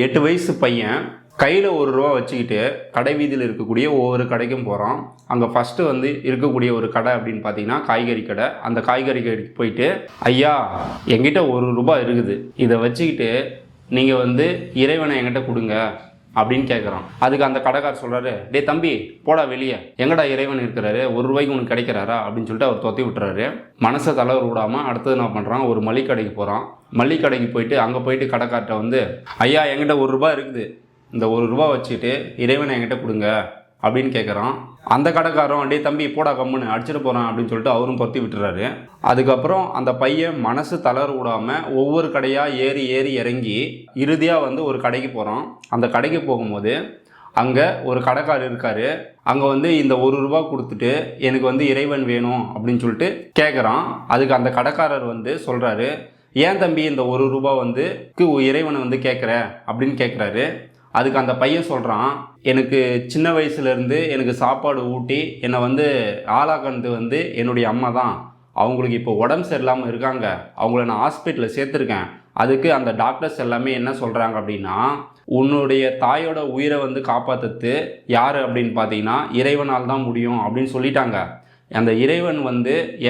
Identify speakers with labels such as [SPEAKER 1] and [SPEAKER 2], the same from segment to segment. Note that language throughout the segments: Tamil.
[SPEAKER 1] 8 வயசு பையன் கையில் ₹1 வச்சுக்கிட்டு கடை வீதியில் இருக்கக்கூடிய ஒவ்வொரு கடைக்கும் போகிறான். அங்கே ஃபஸ்ட்டு இருக்கக்கூடிய ஒரு கடை அப்படின்னு பார்த்தீங்கன்னா காய்கறி கடை. அந்த காய்கறி கடைக்கு போயிட்டு, ஐயா என்கிட்ட ₹1 இருக்குது, இதை வச்சுக்கிட்டு நீங்கள் இறைவனை என்கிட்ட கொடுங்க அப்படின்னு கேட்குறான். அதுக்கு அந்த கடைக்காரர் சொல்கிறாரு, டே தம்பி போடா வெளியே, எங்கடா இறைவன் இருக்கிறாரு, ₹1 உனக்கு கிடைக்கிறாரா அப்படின்னு சொல்லிட்டு அவர் தொத்தி விட்டுறாரு. மனசை தளர விடாமல் அடுத்தது என்ன பண்ணுறான், ஒரு மளிகை கடைக்கு போகிறான். மளிகை கடைக்கு போயிட்டு அங்கே போயிட்டு கடைக்கார்ட்ட ஐயா என்கிட்ட ₹1 இருக்குது, இந்த ₹1 வச்சுட்டு இறைவனை என்கிட்ட கொடுங்க அப்படின்னு கேட்குறான். அந்த கடைக்காரன், டே தம்பி போடா கம்முன்னு அடிச்சிட்டு போகிறான் அப்படின்னு சொல்லிட்டு அவரும் பொத்தி விட்டுறாரு. அதுக்கப்புறம் அந்த பையன் மனசு தளர விடாமல் ஒவ்வொரு கடையாக ஏறி ஏறி இறங்கி இறுதியாக ஒரு கடைக்கு போகிறான். அந்த கடைக்கு போகும்போது அங்கே ஒரு கடைக்காரர் இருக்கார். அங்கே இந்த ₹1 கொடுத்துட்டு எனக்கு இறைவன் வேணும் அப்படின்னு சொல்லிட்டு கேட்குறான். அதுக்கு அந்த கடைக்காரர் சொல்கிறாரு, ஏன் தம்பி இந்த ₹1 இறைவனை கேட்குற அப்படின்னு கேட்குறாரு. அதுக்கு அந்த பையன் சொல்கிறான், எனக்கு சின்ன வயசுலேருந்து எனக்கு சாப்பாடு ஊட்டி என்னை ஆளாக்குனது என்னுடைய அம்மா தான். அவங்களுக்கு இப்போ உடம்பு சரியில்லாமல் இருக்காங்க, அவங்கள நான் ஹாஸ்பிட்டலில் சேர்த்துருக்கேன். அதுக்கு அந்த டாக்டர்ஸ் எல்லாமே என்ன சொல்கிறாங்க அப்படின்னா, உன்னுடைய தாயோட உயிரை காப்பாற்றுறது யார் அப்படின்னு பார்த்தீங்கன்னா இறைவனால் தான் முடியும் அப்படின்னு சொல்லிட்டாங்க. அந்த இறைவன்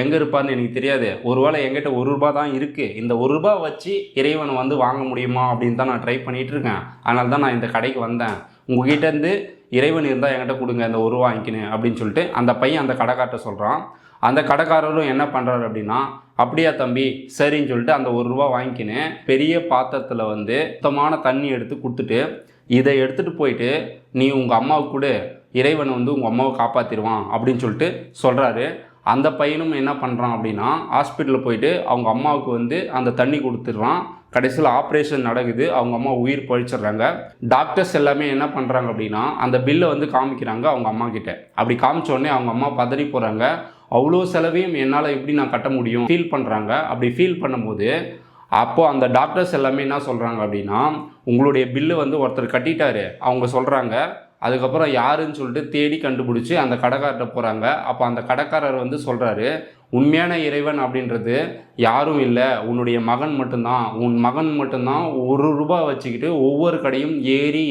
[SPEAKER 1] எங்கே இருப்பார்னு எனக்கு தெரியாது, ஒருவேளை என்கிட்ட ₹1 தான் இருக்குது, இந்த ₹1 வச்சு இறைவனை வாங்க முடியுமா அப்படின்னு தான் நான் ட்ரை பண்ணிகிட்டு இருக்கேன். அதனால தான் நான் இந்த கடைக்கு வந்தேன். உங்ககிட்டேருந்து இறைவன் இருந்தால் என்கிட்ட கொடுங்க, இந்த ₹1 வாங்கிக்கினேன் அப்படின்னு சொல்லிட்டு அந்த பையன் அந்த கடைக்கார்ட்ட சொல்கிறான். அந்த கடைக்காரரும் என்ன பண்ணுறாரு அப்படின்னா, அப்படியா தம்பி சரின்னு சொல்லிட்டு அந்த ₹1 வாங்கிக்கினேன் பெரிய பாத்திரத்தில் சுத்தமான தண்ணி எடுத்து கொடுத்துட்டு, இதை எடுத்துகிட்டு போயிட்டு நீ உங்கள் அம்மாவுக்கு கூட இறைவன் உங்கள் அம்மாவை காப்பாற்றிடுவான் அப்படின்னு சொல்லிட்டு சொல்கிறாரு. அந்த பையனும் என்ன பண்ணுறான் அப்படின்னா, ஹாஸ்பிட்டலில் போயிட்டு அவங்க அம்மாவுக்கு அந்த தண்ணி கொடுத்துட்றான். கடைசியில் ஆப்ரேஷன் நடக்குது, அவங்க அம்மா உயிர் பழிச்சிடுறாங்க. டாக்டர்ஸ் எல்லாமே என்ன பண்ணுறாங்க அப்படின்னா, அந்த பில்லை காமிக்கிறாங்க அவங்க அம்மா கிட்ட. அப்படி காமிச்சோடனே அவங்க அம்மா பதறி போகிறாங்க. அவ்வளோ செலவையும் என்னால் எப்படி நான் கட்ட முடியும் ஃபீல் பண்ணுறாங்க. அப்படி ஃபீல் பண்ணும்போது அப்போது அந்த டாக்டர்ஸ் எல்லாமே என்ன சொல்கிறாங்க அப்படின்னா, உங்களுடைய பில்லு ஒருத்தர் கட்டிட்டாரு அவங்க சொல்கிறாங்க. அதுக்கப்புறம் யாருன்னு சொல்லிட்டு தேடி கண்டுபிடிச்சி அந்த கடைக்கார்ட்ட போகிறாங்க. அப்போ அந்த கடைக்காரர் சொல்கிறாரு, உண்மையான இறைவன் அப்படின்றது யாரும் இல்லை, உன்னுடைய மகன் மட்டும்தான். உன் மகன் மட்டும்தான் ₹1 வச்சுக்கிட்டு ஒவ்வொரு கடையும் ஏறி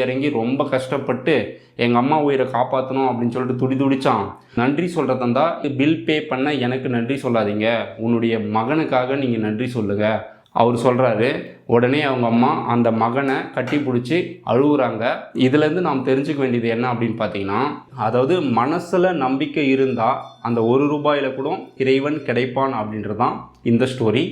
[SPEAKER 1] இறங்கி ரொம்ப கஷ்டப்பட்டு எங்கள் அம்மா உயிரை காப்பாற்றணும் அப்படின்னு சொல்லிட்டு துடிச்சான். நன்றி சொல்கிறதா பில் பே பண்ண எனக்கு நன்றி சொல்லாதீங்க, உன்னுடைய மகனுக்காக நீங்கள் நன்றி சொல்லுங்கள் அவர் சொல்கிறாரு. உடனே அவங்க அம்மா அந்த மகனை கட்டி பிடிச்சி அழுகுறாங்க. இதுலேருந்து நாம் தெரிஞ்சுக்க வேண்டியது என்ன அப்படின்னு பார்த்தீங்கன்னா, அதாவது மனசில் நம்பிக்கை இருந்தால் அந்த ₹1 கூட இறைவன் கிடைப்பான் அப்படின்றது தான் இந்த ஸ்டோரி.